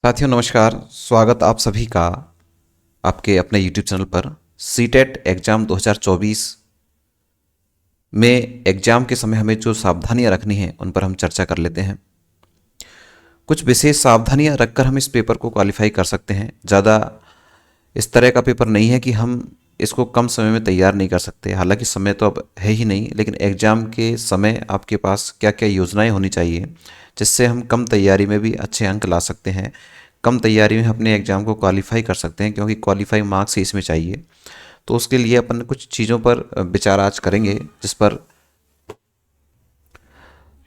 साथियों नमस्कार। स्वागत आप सभी का आपके अपने YouTube चैनल पर। सीटेट एग्ज़ाम 2024 में एग्ज़ाम के समय हमें जो सावधानियां रखनी हैं उन पर हम चर्चा कर लेते हैं। कुछ विशेष सावधानियां रखकर हम इस पेपर को क्वालिफाई कर सकते हैं। ज़्यादा इस तरह का पेपर नहीं है कि हम इसको कम समय में तैयार नहीं कर सकते। हालांकि समय तो अब है ही नहीं, लेकिन एग्ज़ाम के समय आपके पास क्या क्या योजनाएं होनी चाहिए जिससे हम कम तैयारी में भी अच्छे अंक ला सकते हैं, कम तैयारी में अपने एग्ज़ाम को क्वालिफाई कर सकते हैं, क्योंकि क्वालिफाई मार्क्स ही इसमें चाहिए। तो उसके लिए अपन कुछ चीज़ों पर विचार आज करेंगे जिस पर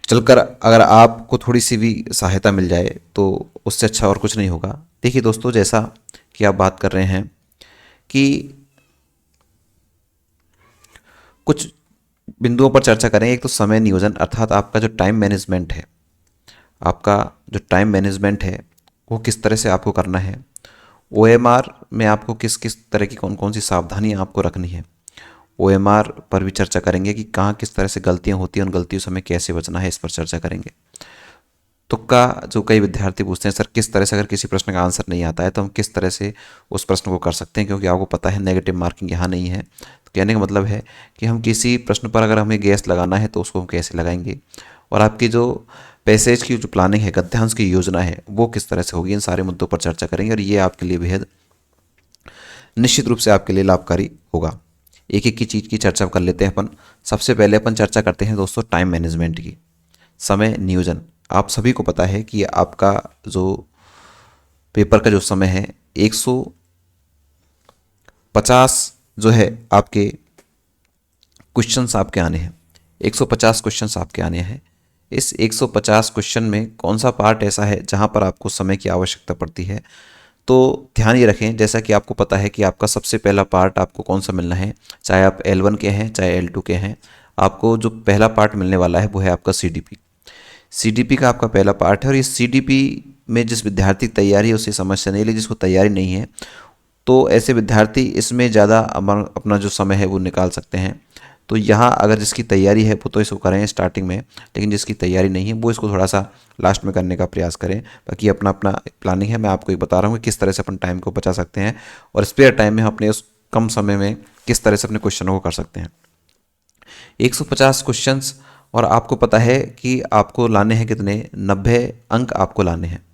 चलकर अगर आपको थोड़ी सी भी सहायता मिल जाए तो उससे अच्छा और कुछ नहीं होगा। देखिए दोस्तों, जैसा कि आप बात कर रहे हैं कि कुछ बिंदुओं पर चर्चा करें। एक तो समय नियोजन, अर्थात आपका जो टाइम मैनेजमेंट है, आपका जो टाइम मैनेजमेंट है वो किस तरह से आपको करना है। ओएमआर में आपको किस किस तरह की कौन कौन सी सावधानियां आपको रखनी है, ओएमआर पर भी चर्चा करेंगे कि कहाँ किस तरह से गलतियां होती हैं, उन गलतियों से हमें कैसे बचना है, इस पर चर्चा करेंगे। तुक्का जो कई विद्यार्थी पूछते हैं, सर किस तरह से अगर किसी प्रश्न का आंसर नहीं आता है तो हम किस तरह से उस प्रश्न को कर सकते हैं, क्योंकि आपको पता है नेगेटिव मार्किंग यहाँ नहीं है। तो कहने का मतलब है कि हम किसी प्रश्न पर अगर हमें गैस लगाना है तो उसको हम कैसे लगाएंगे, और आपकी जो पैसेज की जो प्लानिंग है, गद्यांश की योजना है, वो किस तरह से होगी। इन सारे मुद्दों पर चर्चा करेंगे और ये आपके लिए बेहद निश्चित रूप से आपके लिए लाभकारी होगा। एक एक की चीज़ की चर्चा कर लेते हैं अपन। सबसे पहले अपन चर्चा करते हैं दोस्तों टाइम मैनेजमेंट की, समय नियोजन। आप सभी को पता है कि आपका जो पेपर का जो समय है 150 जो है आपके क्वेश्चंस आपके आने हैं। 150 क्वेश्चंस आपके आने हैं। इस 150 क्वेश्चन में कौन सा पार्ट ऐसा है जहां पर आपको समय की आवश्यकता पड़ती है। तो ध्यान ये रखें, जैसा कि आपको पता है कि आपका सबसे पहला पार्ट आपको कौन सा मिलना है, चाहे आप L1 के हैं चाहे L2 के हैं, आपको जो पहला पार्ट मिलने वाला है वो है आपका सीडीपी। सीडीपी का आपका पहला पार्ट है, और ये सीडीपी में जिस विद्यार्थी की तैयारी है उसे समस्या नहीं, लेकिन जिसको तैयारी नहीं है तो ऐसे विद्यार्थी इसमें ज़्यादा अपना जो समय है वो निकाल सकते हैं। तो यहाँ अगर जिसकी तैयारी है वो तो इसको करें स्टार्टिंग में, लेकिन जिसकी तैयारी नहीं है वो इसको थोड़ा सा लास्ट में करने का प्रयास करें। बाकी अपना अपना प्लानिंग है, मैं आपको ये बता रहा हूँ कि किस तरह से अपन टाइम को बचा सकते हैं और स्पेयर टाइम में हम अपने उस कम समय में किस तरह से अपने क्वेश्चनों को कर सकते हैं। 150 क्वेश्चंस, और आपको पता है कि आपको लाने हैं कितने, 90 अंक आपको लाने हैं।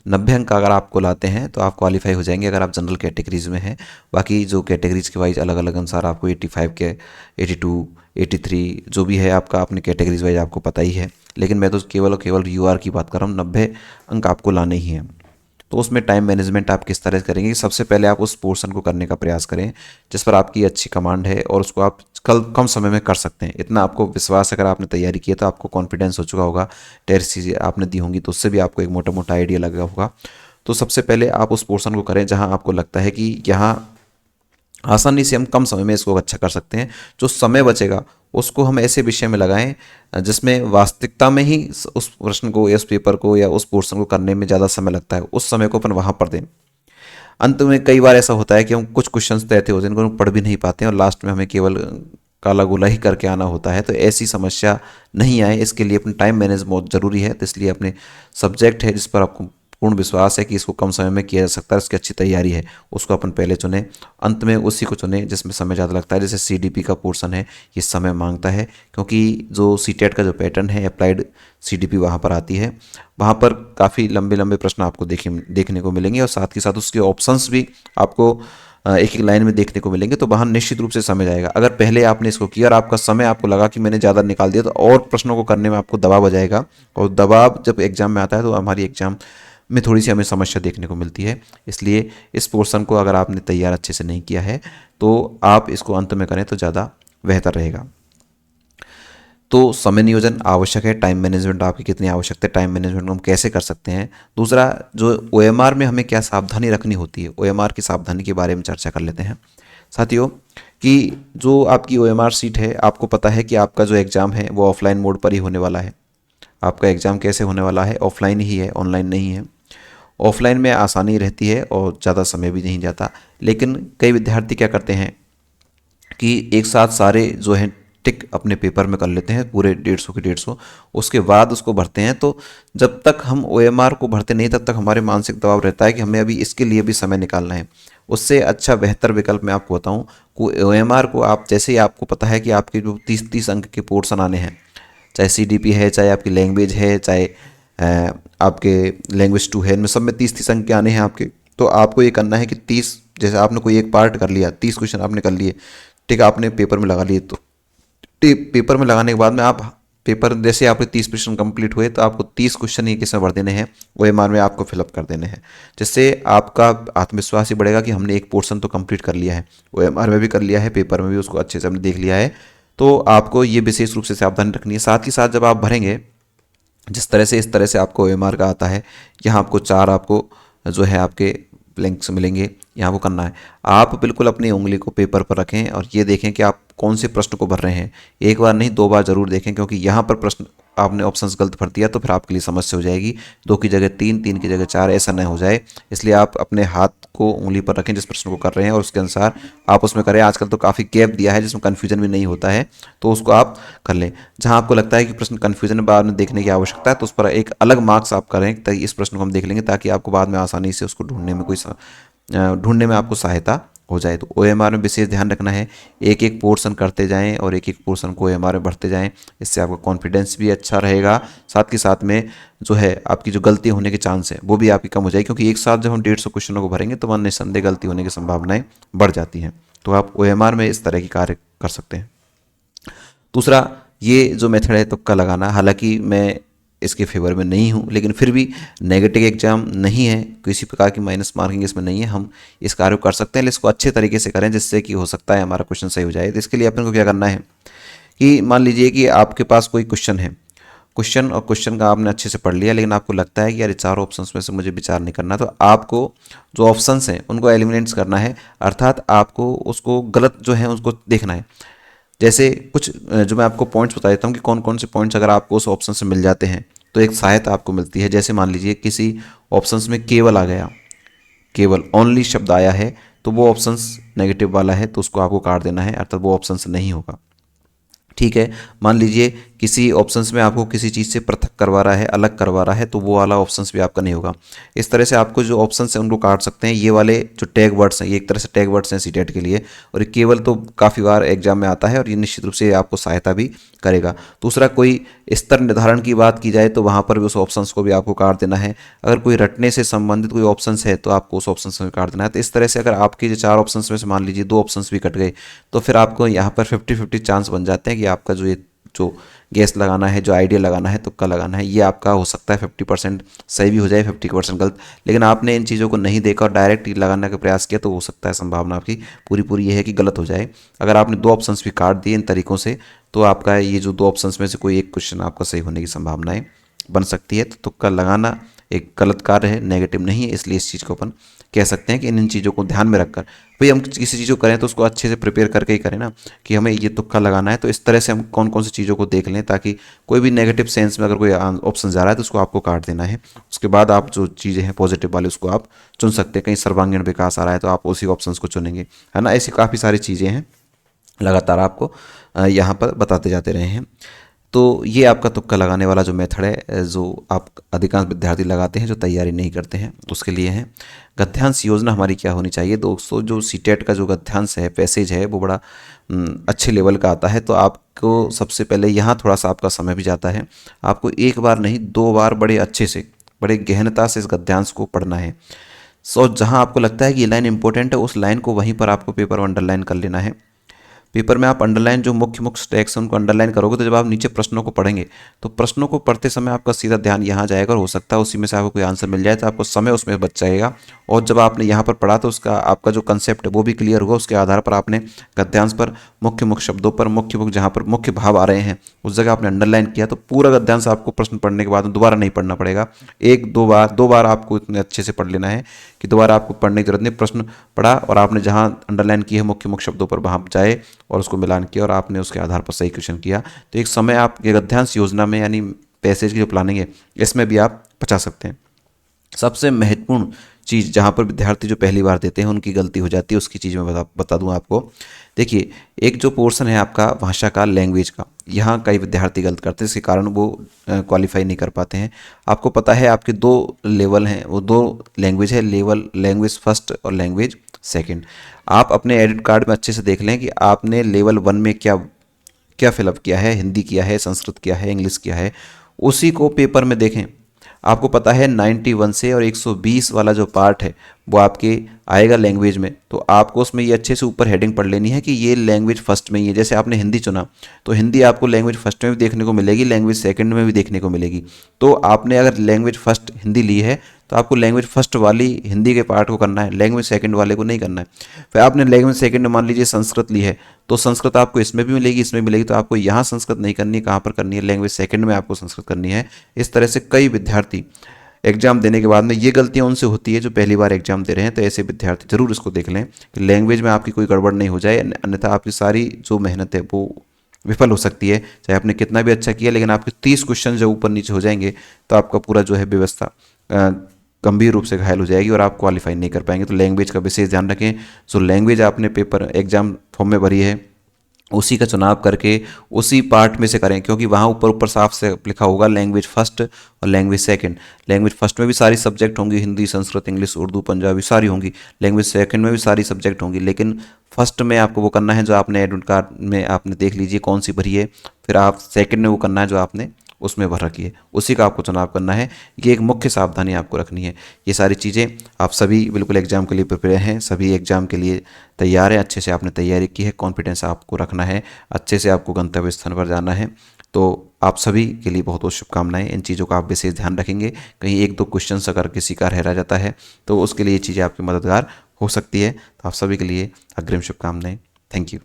90 अंक अगर आपको लाते हैं तो आप क्वालिफाई हो जाएंगे अगर आप जनरल कैटेगरीज में हैं। बाकी जो कैटेगरीज के वाइज अलग अलग अनुसार आपको 85 के 82 83 जो भी है आपका अपने कैटेगरीज वाइज आपको पता ही है, लेकिन मैं तो केवल और केवल यूआर की बात कर रहा हूँ। 90 अंक आपको लाने ही हैं। तो उसमें टाइम मैनेजमेंट आप किस तरह से करेंगे, सबसे पहले आप उस पोर्शन को करने का प्रयास करें जिस पर आपकी अच्छी कमांड है और उसको आप कल कम समय में कर सकते हैं। इतना आपको विश्वास, अगर आपने तैयारी की है तो आपको कॉन्फिडेंस हो चुका होगा, टेस्ट चीज़ें आपने दी होंगी तो उससे भी आपको एक मोटा मोटा आइडिया लगा होगा। तो सबसे पहले आप उस पोर्शन को करें जहां आपको लगता है कि यहाँ आसानी से हम कम समय में इसको अच्छा कर सकते हैं। जो समय बचेगा उसको हम ऐसे विषय में लगाएं जिसमें वास्तविकता में ही उस प्रश्न को या उस पेपर को या उस पोर्शन को करने में ज़्यादा समय लगता है, उस समय को अपन वहाँ पर दें। अंत में कई बार ऐसा होता है कि हम कुछ क्वेश्चंस तो ऐसे होते हैं जिनको हम पढ़ भी नहीं पाते हैं और लास्ट में हमें केवल काला गोला ही करके आना होता है। तो ऐसी समस्या नहीं आए इसके लिए अपना टाइम मैनेज बहुत ज़रूरी है। तो इसलिए अपने सब्जेक्ट है जिस पर आपको पूर्ण विश्वास है कि इसको कम समय में किया जा सकता है, उसकी अच्छी तैयारी है, उसको अपन पहले चुनें। अंत में उसी को चुनें जिसमें समय ज़्यादा लगता है। जैसे सीडीपी का पोर्शन है, ये समय मांगता है क्योंकि जो सीटेट का जो पैटर्न है अप्लाइड सीडीपी वहाँ पर आती है। वहाँ पर काफ़ी लंबे लंबे प्रश्न आपको देखने को मिलेंगे और साथ ही साथ उसके ऑप्शंस भी आपको एक एक लाइन में देखने को मिलेंगे। तो वहाँ निश्चित रूप से समय जाएगा। अगर पहले आपने इसको किया और आपका समय आपको लगा कि मैंने ज़्यादा निकाल दिया तो और प्रश्नों को करने में आपको दबाव आ जाएगा, और दबाव जब एग्जाम में आता है तो हमारी एग्जाम में थोड़ी सी हमें समस्या देखने को मिलती है। इसलिए इस पोर्शन को अगर आपने तैयार अच्छे से नहीं किया है तो आप इसको अंत में करें तो ज़्यादा बेहतर रहेगा। तो समय नियोजन आवश्यक है। टाइम मैनेजमेंट आपकी कितनी आवश्यक है, टाइम मैनेजमेंट हम कैसे कर सकते हैं। दूसरा, जो ओएमआर में हमें क्या सावधानी रखनी होती है, ओएमआर की सावधानी के बारे में चर्चा कर लेते हैं साथियों। कि जो आपकी ओएमआर सीट है, आपको पता है कि आपका जो एग्ज़ाम है वो ऑफलाइन मोड पर ही होने वाला है। आपका एग्ज़ाम कैसे होने वाला है, ऑफलाइन ही है, ऑनलाइन नहीं है। ऑफलाइन में आसानी रहती है और ज़्यादा समय भी नहीं जाता, लेकिन कई विद्यार्थी क्या करते हैं कि एक साथ सारे जो हैं टिक अपने पेपर में कर लेते हैं पूरे 150 के 150, उसके बाद उसको भरते हैं। तो जब तक हम OMR को भरते नहीं तब तक हमारे मानसिक दबाव रहता है कि हमें अभी इसके लिए भी समय निकालना है। उससे अच्छा बेहतर विकल्प मैं आपको बताऊं, OMR को आप जैसे ही आपको पता है कि आपके जो 30-30 अंक के पोर्शन आने हैं, चाहे CDP है, चाहे आपकी लैंग्वेज है, चाहे आपके लैंग्वेज 2 है, इनमें सब में 30-30 अंक के आने हैं आपके। तो आपको ये करना है कि 30, जैसे आपने कोई एक पार्ट कर लिया, 30 क्वेश्चन आपने कर लिए, ठीक है, आपने पेपर में लगा लिए। तो पेपर में लगाने के बाद में आप पेपर जैसे आपके 30 क्वेश्चन कंप्लीट हुए तो आपको 30 क्वेश्चन ही किसमें भर देने हैं, OMR में आपको फिलअप कर देने हैं। जिससे आपका आत्मविश्वास ही बढ़ेगा कि हमने एक पोर्शन तो कंप्लीट कर लिया है, OMR में भी कर लिया है, पेपर में भी उसको अच्छे से हमने देख लिया है। तो आपको ये विशेष रूप से सावधानी रखनी है। साथ ही साथ जब आप भरेंगे, जिस तरह से इस तरह से आपको OMR का आता है, यहाँ आपको 4 आपको जो है आपके लिंक्स मिलेंगे, यहाँ को करना है। आप बिल्कुल अपनी उंगली को पेपर पर रखें और ये देखें कि आप कौन से प्रश्न को भर रहे हैं। एक बार नहीं 2 बार जरूर देखें, क्योंकि यहाँ पर प्रश्न आपने ऑप्शंस गलत भर दिया तो फिर आपके लिए समस्या हो जाएगी। 2 की जगह 3, 3 की जगह 4 ऐसा न हो जाए, इसलिए आप अपने हाथ को उंगली पर रखें जिस प्रश्न को कर रहे हैं और उसके अनुसार आप उसमें करें। आजकल तो काफ़ी गैप दिया है जिसमें कन्फ्यूजन भी नहीं होता है, तो उसको आप कर लें। जहाँ आपको लगता है कि प्रश्न कन्फ्यूजन बाद में देखने की आवश्यकता है तो उस पर एक अलग मार्क्स आप करें, ताकि इस प्रश्न को हम देख लेंगे, ताकि आपको बाद में आसानी से उसको ढूंढने में आपको सहायता हो जाए। तो OMR में विशेष ध्यान रखना है, एक एक पोर्शन करते जाएं और एक एक पोर्शन को OMR में भरते जाएं। इससे आपका कॉन्फिडेंस भी अच्छा रहेगा, साथ के साथ में जो है आपकी जो गलती होने के चांस है वो भी आपकी कम हो जाएगी, क्योंकि एक साथ जब हम 150 क्वेश्चनों को भरेंगे तो निस्संदेह गलती होने की संभावनाएं बढ़ जाती हैं। तो आप OMR में इस तरह की कार्य कर सकते हैं। दूसरा, ये जो मेथड है तुक्का लगाना, हालांकि मैं इसके फेवर में नहीं हूँ, लेकिन फिर भी नेगेटिव एग्जाम नहीं है, किसी प्रकार की माइनस मार्किंग इसमें नहीं है, हम इस कार्य को कर सकते हैं, लेकिन इसको अच्छे तरीके से करें जिससे कि हो सकता है हमारा क्वेश्चन सही हो जाए। तो इसके लिए अपन को क्या करना है कि मान लीजिए कि आपके पास कोई क्वेश्चन है, क्वेश्चन का आपने अच्छे से पढ़ लिया, लेकिन आपको लगता है कि यार 4 ऑप्शंस में से मुझे विचार नहीं करना, तो आपको जो ऑप्शंस हैं उनको एलिमिनेट्स करना है, अर्थात आपको उसको गलत जो है उसको देखना है। जैसे कुछ जो मैं आपको पॉइंट्स बता देता हूँ कि कौन कौन से पॉइंट्स अगर आपको उस ऑप्शन से मिल जाते हैं तो एक सहायता आपको मिलती है। जैसे मान लीजिए किसी ऑप्शंस में केवल आ गया, केवल ओनली शब्द आया है, तो वो ऑप्शंस नेगेटिव वाला है, तो उसको आपको काट देना है, अर्थात वो ऑप्शंस नहीं होगा। ठीक है, मान लीजिए किसी ऑप्शंस में आपको किसी चीज़ से पृथक करवा रहा है, अलग करवा रहा है, तो वो वाला ऑप्शंस भी आपका नहीं होगा। इस तरह से आपको जो ऑप्शंस हैं उनको काट सकते हैं। ये वाले जो टैग वर्ड्स हैं, ये एक तरह से टैग वर्ड्स हैं सीटेट के लिए, और ये केवल तो काफ़ी बार एग्जाम में आता है और ये निश्चित रूप से आपको सहायता भी करेगा। दूसरा, कोई स्तर निर्धारण की बात की जाए तो वहाँ पर भी उस ऑप्शंस को भी आपको काट देना है। अगर कोई रटने से संबंधित कोई ऑप्शंस है तो आपको उस ऑप्शंस में काट देना है। तो इस तरह से अगर आपके जो 4 ऑप्शंस में से मान लीजिए 2 ऑप्शंस भी कट गए तो फिर आपको यहाँ पर 50-50 चांस बन जाते हैं कि आपका जो गैस लगाना है, जो आइडिया लगाना है, तुक्का लगाना है, ये आपका हो सकता है 50% सही भी हो जाए, 50% गलत। लेकिन आपने इन चीज़ों को नहीं देखा और डायरेक्ट लगाने का प्रयास किया तो हो सकता है संभावना आपकी पूरी ये है कि गलत हो जाए। अगर आपने 2 ऑप्शंस भी काट दिए इन तरीक़ों से तो आपका ये जो 2 ऑप्शंस में से कोई एक क्वेश्चन आपका सही होने की संभावनाएँ बन सकती है। तो तुक्का लगाना एक गलत कार्य है, नेगेटिव नहीं है, इसलिए इस चीज़ को अपन कह सकते हैं कि इन चीज़ों को ध्यान में रखकर भाई हम किसी चीज़ को करें तो उसको अच्छे से प्रिपेयर करके ही करें ना, कि हमें ये तुक्का लगाना है। तो इस तरह से हम कौन कौन सी चीज़ों को देख लें ताकि कोई भी नेगेटिव सेंस में अगर कोई ऑप्शन जा रहा है तो उसको आपको काट देना है। उसके बाद आप जो चीज़ें हैं पॉजिटिव वाली उसको आप चुन सकते हैं। कहीं सर्वांगीण विकास आ रहा है तो आप उसी ऑप्शन को चुनेंगे, है ना। ऐसी काफ़ी सारी चीज़ें हैं, लगातार आपको यहाँ पर बताते जाते रहे हैं। तो ये आपका तुक्का लगाने वाला जो मेथड है जो आप अधिकांश विद्यार्थी लगाते हैं जो तैयारी नहीं करते हैं उसके लिए है। गद्यांश योजना हमारी क्या होनी चाहिए दोस्तों, जो सीटेट का जो गद्यांश है, पैसेज है, वो बड़ा अच्छे लेवल का आता है। तो आपको सबसे पहले यहाँ थोड़ा सा आपका समय भी जाता है, आपको एक बार नहीं 2 बार बड़े अच्छे से, बड़े गहनता से इस गद्यांश को पढ़ना है। सो जहाँ आपको लगता है कि ये लाइन इंपॉर्टेंट है उस लाइन को वहीं पर आपको पेपर में अंडरलाइन कर लेना है। पेपर में आप अंडरलाइन जो मुख्य टैग्स हैं उनको अंडरलाइन करोगे तो जब आप नीचे प्रश्नों को पढ़ेंगे तो प्रश्नों को पढ़ते समय आपका सीधा ध्यान यहाँ जाएगा और हो सकता है उसी में से आपको कोई आंसर मिल जाए तो आपको समय उसमें बच जाएगा। और जब आपने यहाँ पर पढ़ा तो उसका आपका जो कंसेप्ट है वो भी क्लियर हुआ, उसके आधार पर आपने गद्यांश पर मुख्य शब्दों पर मुख्य जहाँ पर मुख्य भाव आ रहे हैं उस जगह आपने अंडरलाइन किया तो पूरा गद्यांश आपको प्रश्न पढ़ने के बाद दोबारा नहीं पढ़ना पड़ेगा। 1-2 बार आपको इतने अच्छे से पढ़ लेना है कि दोबारा आपको पढ़ने की जरूरत नहीं। प्रश्न पढ़ा और आपने जहाँ अंडरलाइन किए है मुख्य शब्दों पर वहाँ जाए और उसको मिलान किया और आपने उसके आधार पर सही क्वेश्चन किया तो एक समय आप गद्यांश योजना में यानी पैसेज की जो प्लानिंग है इसमें भी आप बचा सकते हैं। सबसे महत्वपूर्ण चीज़ जहाँ पर विद्यार्थी जो पहली बार देते हैं उनकी गलती हो जाती है, उसकी चीज़ मैं बता दूँ आपको। देखिए, एक जो पोर्शन है आपका भाषा का, लैंग्वेज का, यहाँ कई विद्यार्थी गलत करते हैं, इसके कारण वो क्वालिफाई नहीं कर पाते हैं। आपको पता है आपके दो लेवल हैं, वो दो लैंग्वेज है, लैंग्वेज फर्स्ट और लैंग्वेज सेकंड। आप अपने एडमिट कार्ड में अच्छे से देख लें कि आपने लेवल 1 में क्या क्या फिलअप किया है, हिंदी किया है, संस्कृत किया है, इंग्लिश किया है, उसी को पेपर में देखें। आपको पता है 91 से और 120 वाला जो पार्ट है वो आपके आएगा लैंग्वेज में, तो आपको उसमें ये अच्छे से ऊपर हेडिंग पढ़ लेनी है कि ये लैंग्वेज फर्स्ट में ही है। जैसे आपने हिंदी चुना तो हिंदी आपको लैंग्वेज फर्स्ट में भी देखने को मिलेगी, लैंग्वेज सेकंड में भी देखने को मिलेगी। तो आपने अगर लैंग्वेज फर्स्ट हिंदी ली है तो आपको लैंग्वेज फर्स्ट वाली हिंदी के पार्ट को करना है, लैंग्वेज सेकंड वाले को नहीं करना है। फिर आपने लैंग्वेज सेकंड में मान लीजिए संस्कृत ली है, तो संस्कृत आपको इसमें भी मिलेगी, इसमें मिलेगी, तो आपको यहाँ संस्कृत नहीं करनी है, कहाँ पर करनी है, लैंग्वेज सेकंड में आपको संस्कृत करनी है। इस तरह से कई विद्यार्थी एग्जाम देने के बाद में ये गलतियां उनसे होती है जो पहली बार एग्जाम दे रहे हैं। तो ऐसे विद्यार्थी जरूर इसको देख लें कि लैंग्वेज में आपकी कोई गड़बड़ नहीं हो जाए, अन्यथा आपकी सारी जो मेहनत है वो विफल हो सकती है। चाहे आपने कितना भी अच्छा किया, लेकिन आपके 30 क्वेश्चन जब ऊपर नीचे हो जाएंगे तो आपका पूरा जो है व्यवस्था गंभीर रूप से घायल हो जाएगी और आप क्वालिफाई नहीं कर पाएंगे। तो लैंग्वेज का विशेष ध्यान रखें। जो लैंग्वेज आपने पेपर एग्जाम फॉर्म में भरी है उसी का चुनाव करके उसी पार्ट में से करें, क्योंकि वहाँ ऊपर ऊपर साफ से लिखा होगा लैंग्वेज फर्स्ट और लैंग्वेज सेकंड। लैंग्वेज फर्स्ट में भी सारी सब्जेक्ट होंगी, हिंदी, संस्कृत, इंग्लिश, उर्दू, पंजाबी सारी होंगी। लैंग्वेज सेकंड में भी सारी सब्जेक्ट होंगी, लेकिन फर्स्ट में आपको वो करना है जो आपने एडमिट कार्ड में आपने देख लीजिए कौन सी भरी है, फिर आप सेकंड में वो करना है जो आपने उसमें भर रखी है, उसी का आपको चुनाव करना है। ये एक मुख्य सावधानी आपको रखनी है। ये सारी चीज़ें आप सभी बिल्कुल एग्जाम के लिए प्रिपेयर हैं, सभी एग्जाम के लिए तैयार हैं, अच्छे से आपने तैयारी की है, कॉन्फिडेंस आपको रखना है, अच्छे से आपको गंतव्य स्थान पर जाना है। तो आप सभी के लिए बहुत बहुत शुभकामनाएं। इन चीज़ों का आप विशेष ध्यान रखेंगे, कहीं एक दो क्वेश्चन अगर किसी का रह जाता है तो उसके लिए ये चीज़ें आपकी मददगार हो सकती है। तो आप सभी के लिए अग्रिम शुभकामनाएं। Thank you.